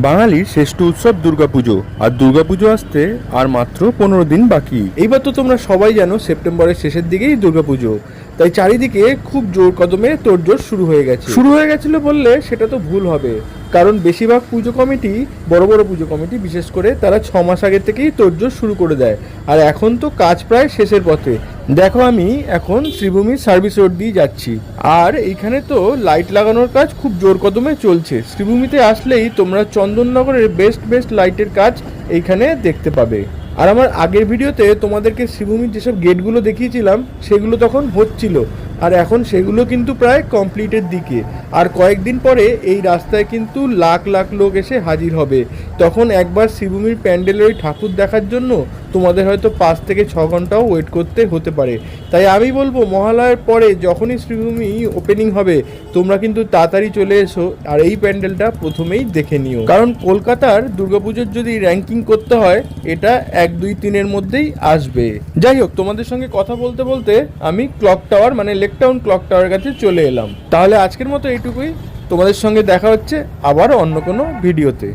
বাঙালির শ্রেষ্ঠ উৎসব দুর্গাপুজো, আর দুর্গাপুজো আসতে আর মাত্র 15 দিন বাকি। এইবার তো তোমরা সবাই জানো সেপ্টেম্বরের শেষের দিকেই দুর্গাপুজো, তাই চারিদিকে খুব জোর কদমে তোড়জোড় শুরু হয়ে গেছিল বললে সেটা তো ভুল হবে, কারণ বেশিরভাগ পুজো কমিটি, বড় বড় পুজো কমিটি বিশেষ করে, তারা 6 মাস আগে থেকেই তোড়জোড় শুরু করে দেয়। আর এখন তো কাজ প্রায় শেষের পথে। দেখো, আমি এখন শ্রীভূমির সার্ভিস রোড দিয়ে যাচ্ছি, আর এইখানে তো লাইট লাগানোর কাজ খুব জোর কদমে চলছে। শ্রীভূমিতে আসলেই তোমরা চন্দননগরের বেস্ট লাইটের কাজ এইখানে দেখতে পাবে। আর আমার আগের ভিডিওতে তোমাদেরকে শ্রীভূমির যেসব গেটগুলো দেখিয়েছিলাম সেগুলো তখন হচ্ছিল, আর এখন সেগুলো কিন্তু প্রায় কমপ্লিটের দিকে। আর কয়েকদিন পরে এই রাস্তায় কিন্তু লাখ লাখ লোক এসে হাজির হবে। তখন একবার শ্রীভূমির প্যান্ডেলের ওই ঠাকুর দেখার জন্য তোমাদের হয়তো 5 থেকে 6 ঘন্টাও ওয়েট করতে হতে পারে। তাই আমি বলবো, মহালয়ার পরে যখনই শ্রীভূমি ওপেনিং হবে তোমরা কিন্তু তাড়াতাড়ি চলে এসো, আর এই প্যান্ডেলটা প্রথমেই দেখে নিও। কারণ কলকাতার দুর্গাপুজোর যদি র্যাঙ্কিং করতে হয়, এটা 1, 2, 3-এর মধ্যেই আসবে। যাই হোক, তোমাদের সঙ্গে কথা বলতে বলতে আমি ক্লক টাওয়ার মানে লেক টাউন ক্লক টাওয়ারের কাছে চলে এলাম। তাহলে আজকের মতো এইটুকুই। তোমাদের সঙ্গে দেখা হচ্ছে আবার অন্য কোনো ভিডিওতে।